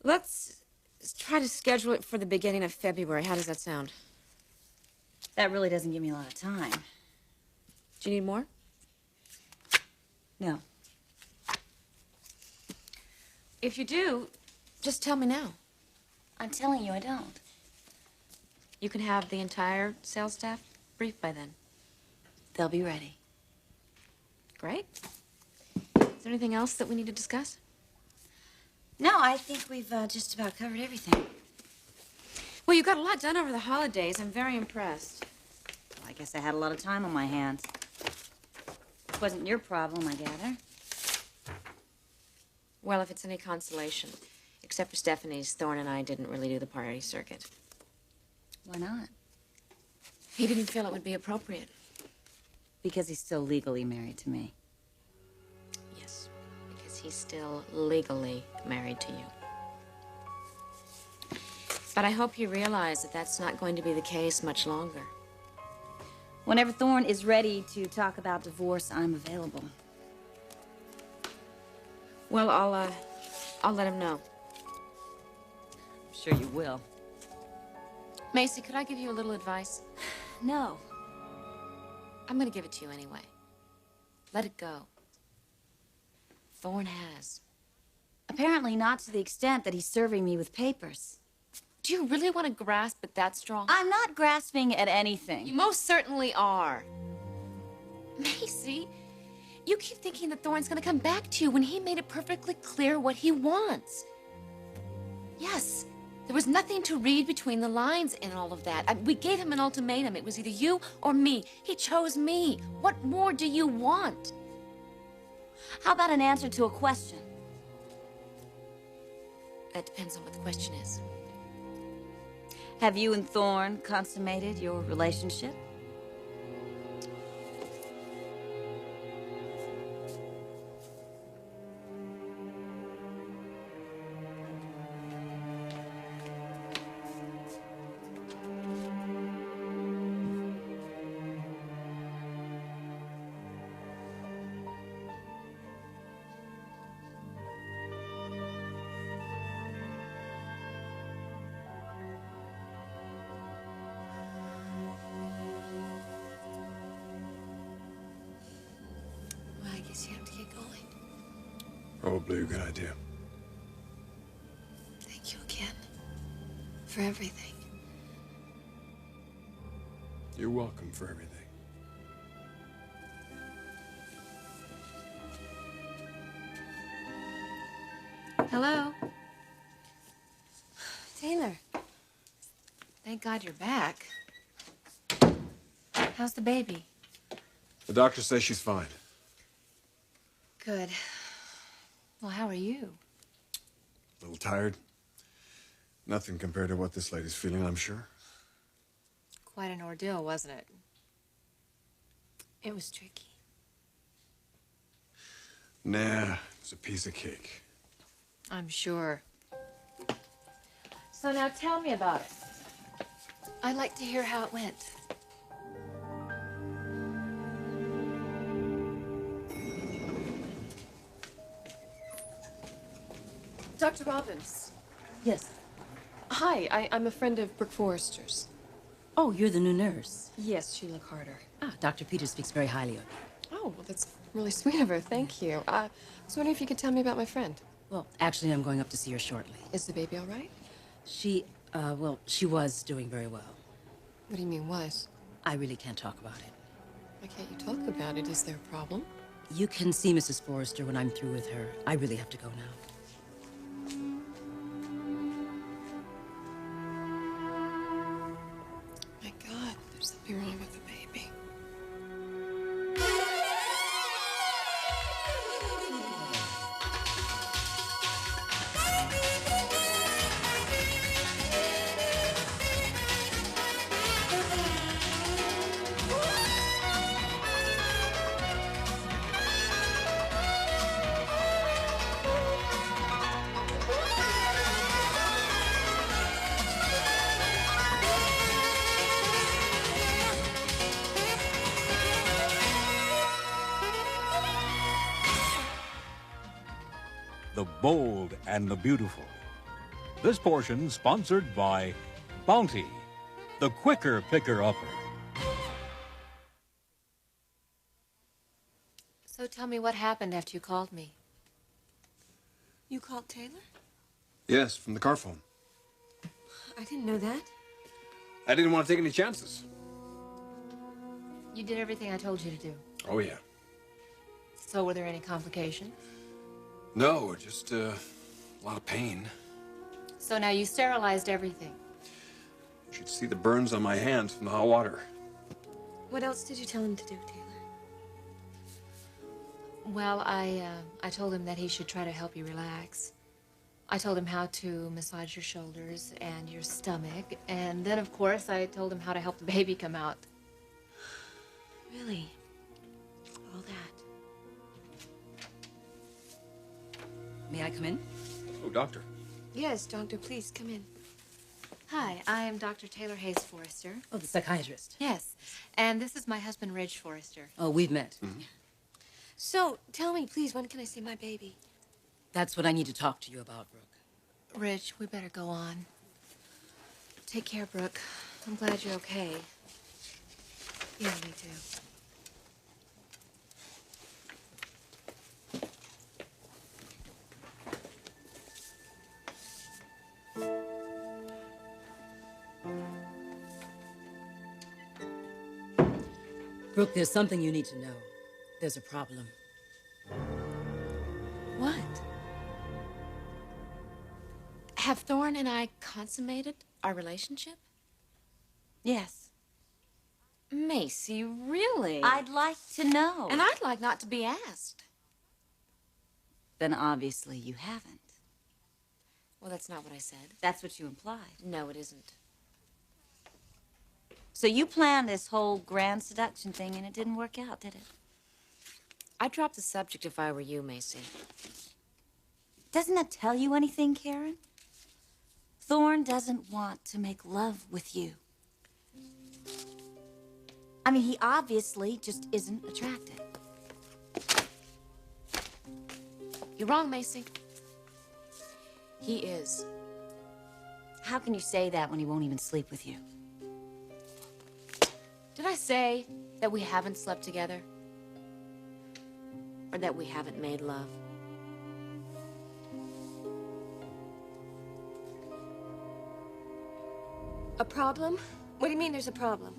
Let's try to schedule it for the beginning of February. How does that sound? That really doesn't give me a lot of time. Do you need more? No. If you do, just tell me now. I'm telling you, I don't. You can have the entire sales staff briefed by then. They'll be ready. Great. Is there anything else that we need to discuss? No, I think we've just about covered everything. Well, you got a lot done over the holidays. I'm very impressed. Well, I guess I had a lot of time on my hands. It wasn't your problem, I gather. Well, if it's any consolation, except for Stephanie's, Thorne and I didn't really do the party circuit. Why not? He didn't feel it would be appropriate. Because he's still legally married to me. Yes, because he's still legally married to you. But I hope you realize that that's not going to be the case much longer. Whenever Thorne is ready to talk about divorce, I'm available. Well, I'll let him know. I'm sure you will. Macy, could I give you a little advice? No. I'm gonna give it to you anyway. Let it go. Thorne has. Apparently not to the extent that he's serving me with papers. Do you really want to grasp it that strong? I'm not grasping at anything. You most certainly are. Macy, you keep thinking that Thorne's gonna come back to you when he made it perfectly clear what he wants. Yes, there was nothing to read between the lines in all of that. We gave him an ultimatum. It was either you or me. He chose me. What more do you want? How about an answer to a question? That depends on what the question is. Have you and Thorne consummated your relationship? Well, I guess you have to get going. Probably a good idea. Thank you again for everything. You're welcome for everything. Hello? Taylor. Thank God you're back. How's the baby? The doctor says she's fine. Good. Well, how are you? A little tired. Nothing compared to what this lady's feeling, I'm sure. Quite an ordeal, wasn't it? It was tricky. Nah, it's a piece of cake. I'm sure. So now tell me about it. I'd like to hear how it went. Dr. Robbins. Yes. Hi, I'm a friend of Brooke Forrester's. Oh, you're the new nurse. Yes, Sheila Carter. Ah, Dr. Peters speaks very highly of you. Oh, well, that's really sweet of her. Thank you. I was wondering if you could tell me about my friend. Well, actually, I'm going up to see her shortly. Is the baby all right? Well, she was doing very well. What do you mean, was? I really can't talk about it. Why can't you talk about it? Is there a problem? You can see Mrs. Forrester when I'm through with her. I really have to go now. My God, there's something wrong with the baby. The bold and the beautiful, This portion sponsored by Bounty, the quicker picker-upper. So tell me what happened after you called me. You called Taylor? Yes, from the car phone. I didn't know that. I didn't want to take any chances. You did everything I told you to do. Oh, yeah. So were there any complications? No, just a lot of pain. So now you sterilized everything. You should see the burns on my hands from the hot water. What else did you tell him to do, Taylor? Well, I told him that he should try to help you relax. I told him how to massage your shoulders and your stomach. And then, of course, I told him how to help the baby come out. Really? All that? May I come in? Oh, doctor. Yes, doctor, please come in. Hi, I am Dr. Taylor Hayes Forrester. Oh, the psychiatrist. Yes, and this is my husband, Ridge Forrester. Oh, we've met. So, tell me, please, when can I see my baby? That's what I need to talk to you about, Brooke. Ridge, we better go on. Take care, Brooke. I'm glad you're okay. Yeah, me too. Brooke, there's something you need to know. There's a problem. What? Have Thorne and I consummated our relationship? Yes. Macy, really? I'd like to know. And I'd like not to be asked. Then obviously you haven't. Well, that's not what I said. That's what you implied. No, it isn't. So you planned this whole grand seduction thing and it didn't work out, did it? I'd drop the subject if I were you, Macy. Doesn't that tell you anything, Karen? Thorne doesn't want to make love with you. I mean, he obviously just isn't attracted. You're wrong, Macy. He is. How can you say that when he won't even sleep with you? Did I say that we haven't slept together? Or that we haven't made love? A problem? What do you mean there's a problem?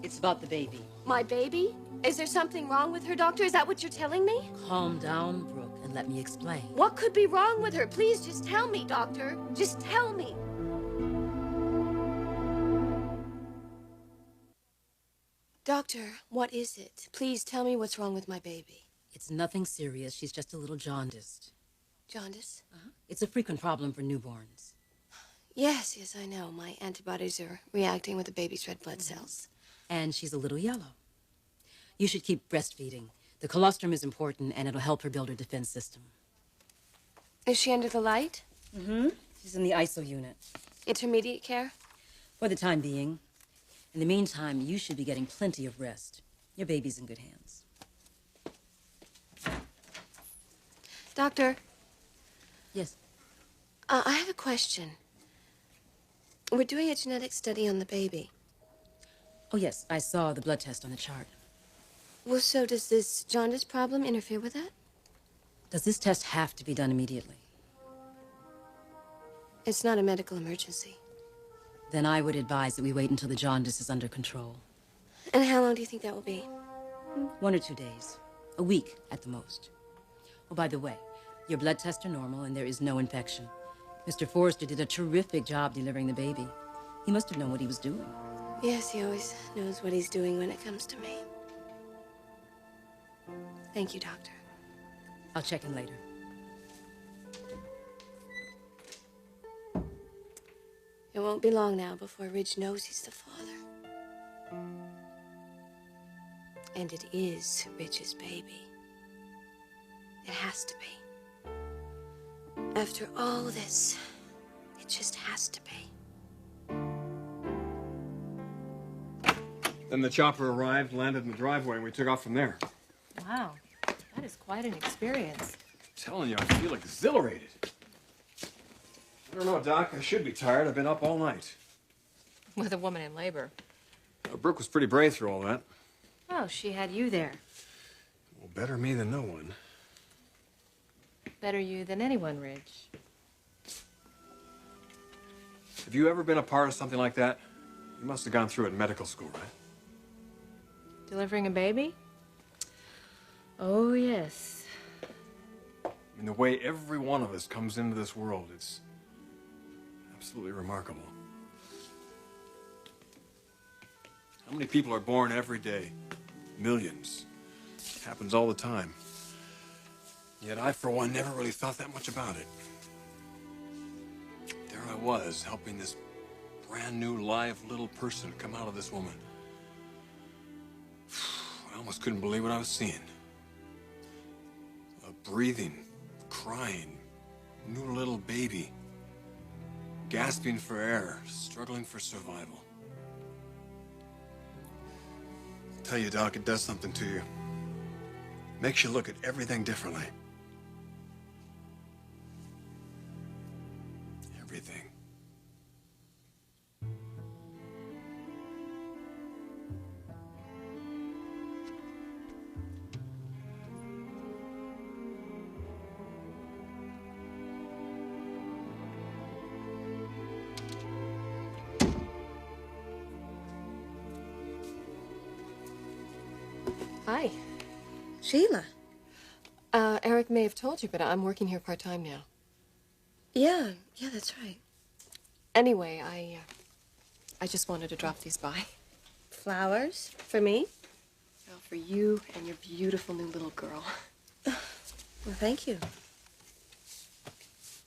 It's about the baby. My baby? Is there something wrong with her, doctor? Is that what you're telling me? Calm down, Brooke, and let me explain. What could be wrong with her? Please just tell me, doctor. Just tell me. Doctor, what is it? Please tell me what's wrong with my baby. It's nothing serious. She's just a little jaundiced. Jaundice? It's a frequent problem for newborns. Yes, yes, I know. My antibodies are reacting with the baby's red blood cells. And she's a little yellow. You should keep breastfeeding. The colostrum is important, and it'll help her build her defense system. Is she under the light? She's in the ISO unit. Intermediate care? For the time being. In the meantime, you should be getting plenty of rest. Your baby's in good hands. Doctor, Yes. I have a question. We're doing a genetic study on the baby. Oh, yes, I saw the blood test on the chart. Well, so does this jaundice problem interfere with that? Does this test have to be done immediately? It's not a medical emergency. Then I would advise that we wait until the jaundice is under control. And how long do you think that will be? 1 or 2 days. A week at the most. Oh, by the way, your blood tests are normal and there is no infection. Mr. Forrester did a terrific job delivering the baby. He must have known what he was doing. Yes, he always knows what he's doing when it comes to me. Thank you, doctor. I'll check in later. It won't be long now before Ridge knows he's the father. And it is Ridge's baby. It has to be. After all this, it just has to be. Then the chopper arrived, landed in the driveway, and we took off from there. Wow, that is quite an experience. I'm telling you, I feel exhilarated. I don't know, Doc. I should be tired. I've been up all night. With a woman in labor. Brooke was pretty brave through all that. Oh, she had you there. Well, better me than no one. Better you than anyone, Ridge. Have you ever been a part of something like that? You must have gone through it in medical school, right? Delivering a baby? Oh, yes. I mean, the way every one of us comes into this world, it's absolutely remarkable. How many people are born every day? Millions. It happens all the time. Yet I, for one, never really thought that much about it. There I was, helping this brand new, live little person come out of this woman. I almost couldn't believe what I was seeing. A breathing, crying, new little baby, gasping for air, struggling for survival. I'll tell you, Doc, it does something to you. Makes you look at everything differently. Everything. Hi. Sheila. Eric may have told you, but I'm working here part-time now. Yeah, that's right. Anyway, I just wanted to drop these by. Flowers? For me? Well, for you and your beautiful new little girl. Well, thank you.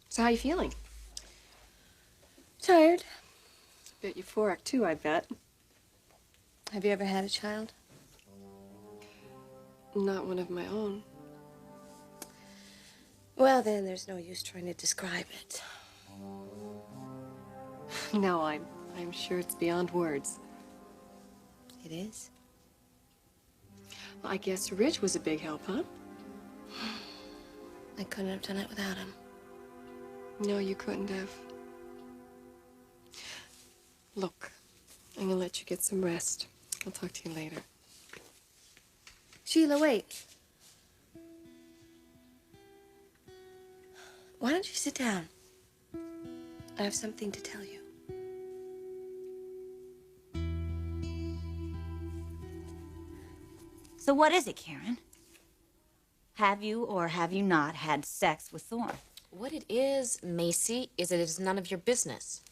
So how you feeling? Tired. A bit euphoric, too, I bet. Have you ever had a child? Not one of my own. Well, then there's no use trying to describe it. No, I'm sure it's beyond words. It is? Well, I guess Rich was a big help, huh? I couldn't have done it without him. No, you couldn't have. Look, I'm gonna let you get some rest. I'll talk to you later. Sheila, wait. Why don't you sit down? I have something to tell you. So what is it, Karen? Have you or have you not had sex with Thorne? What it is, Macy, is it is none of your business.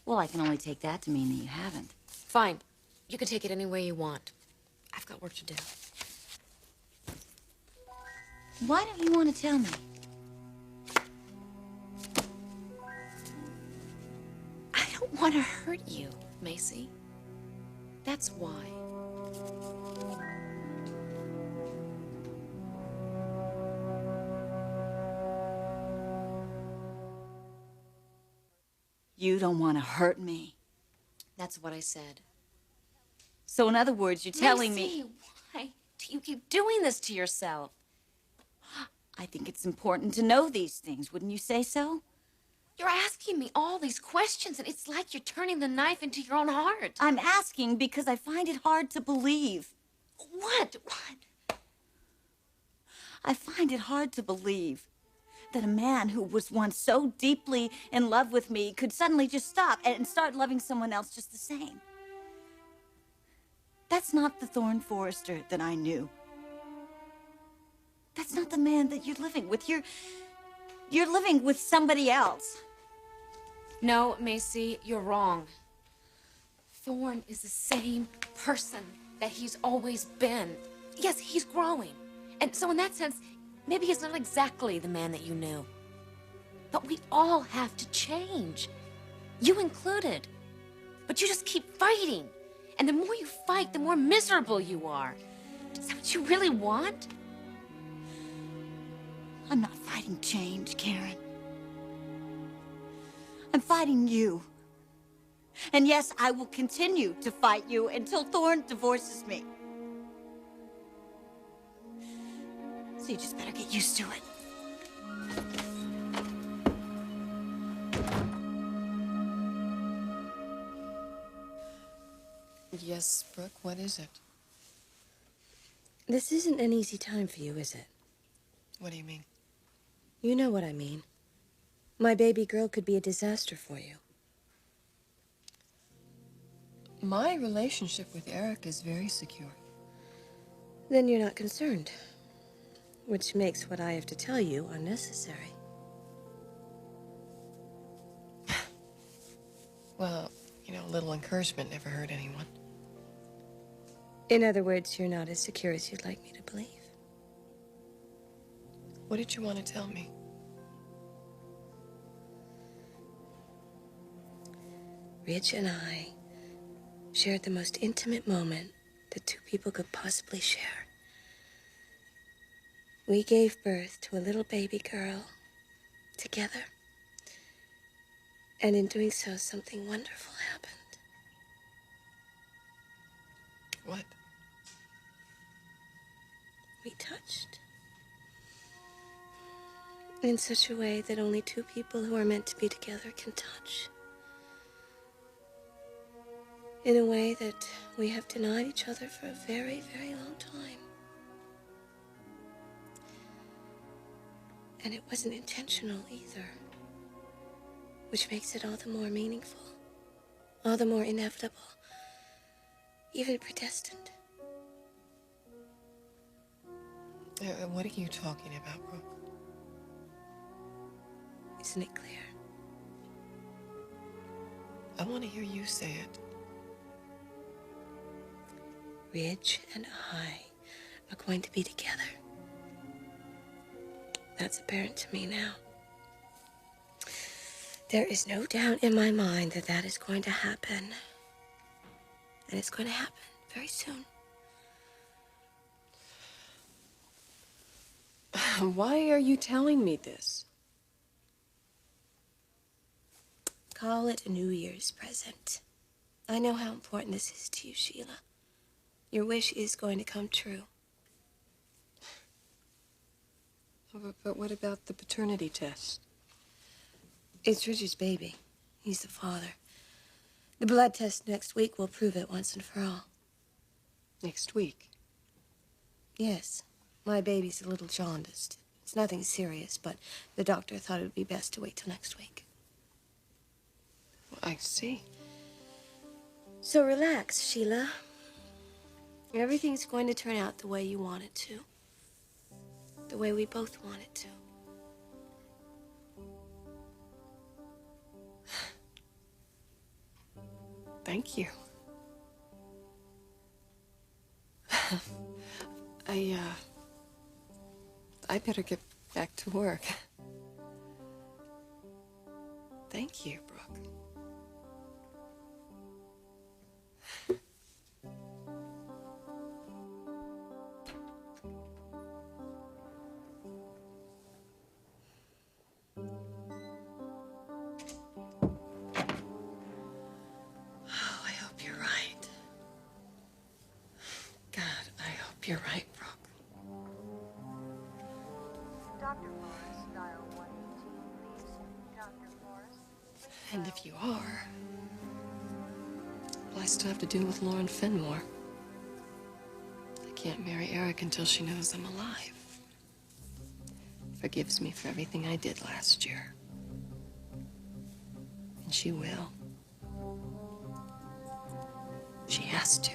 Well, I can only take that to mean that you haven't. Fine. You can take it any way you want. I've got work to do. Why don't you want to tell me? I don't want to hurt you, Macy. That's why. You don't want to hurt me. That's what I said. So in other words, you're telling Macy, me... why do you keep doing this to yourself? I think it's important to know these things, wouldn't you say so? You're asking me all these questions, and it's like you're turning the knife into your own heart. I'm asking because I find it hard to believe. What? What? I find it hard to believe that a man who was once so deeply in love with me could suddenly just stop and start loving someone else just the same. That's not the Thorne Forrester that I knew. That's not the man that you're living with. You're living with somebody else. No, Macy, you're wrong. Thorne is the same person that he's always been. Yes, he's growing. And so in that sense, maybe he's not exactly the man that you knew. But we all have to change. You included. But you just keep fighting. And the more you fight, the more miserable you are. Is that what you really want? I'm not fighting change, Karen. I'm fighting you. And yes, I will continue to fight you until Thorne divorces me. So you just better get used to it. Yes, Brooke, what is it? This isn't an easy time for you, is it? What do you mean? You know what I mean. My baby girl could be a disaster for you. My relationship with Eric is very secure. Then you're not concerned. Which makes what I have to tell you unnecessary. Well, you know, a little encouragement never hurt anyone. In other words, you're not as secure as you'd like me to believe. What did you want to tell me? Rich and I shared the most intimate moment that two people could possibly share. We gave birth to a little baby girl together. And in doing so, something wonderful happened. What? We touched. In such a way that only two people who are meant to be together can touch. In a way that we have denied each other for a very, very long time. And it wasn't intentional either. Which makes it all the more meaningful. All the more inevitable. Even predestined. What are you talking about, Brooke? Isn't it clear? I want to hear you say it. Ridge and I are going to be together. That's apparent to me now. There is no doubt in my mind that that is going to happen. And it's going to happen very soon. Why are you telling me this? Call it a New Year's present. I know how important this is to you, Sheila. Your wish is going to come true. But what about the paternity test? It's Richard's baby. He's the father. The blood test next week will prove it once and for all. Next week? Yes. My baby's a little jaundiced. It's nothing serious, but the doctor thought it would be best to wait till next week. Well, I see. So relax, Sheila. Everything's going to turn out the way you want it to. The way we both want it to. Thank you. I better get back to work. Thank you, Brooke. Oh, I hope you're right. God, I hope you're right, Brooke. Dr. Morris, dial 118, please. Dr. Morris. And if you are, well, I still have to deal with Lauren Fenmore. I can't marry Eric until she knows I'm alive. Forgives me for everything I did last year. And she will. She has to.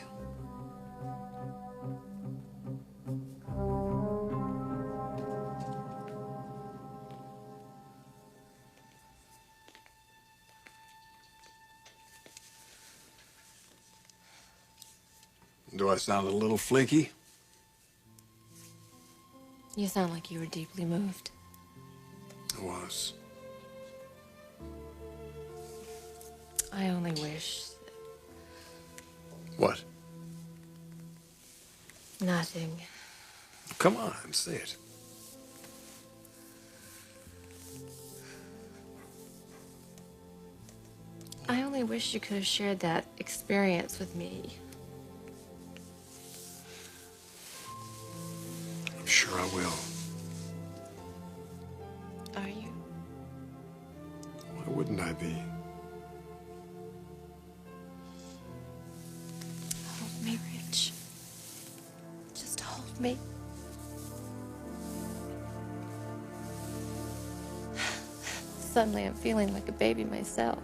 Do I sound a little flaky? You sound like you were deeply moved. I was. I only wish What? nothing. Come on, say it. I only wish you could have shared that experience with me. I'm sure I will. Are you? Why wouldn't I be? with me? Suddenly I'm feeling like a baby myself.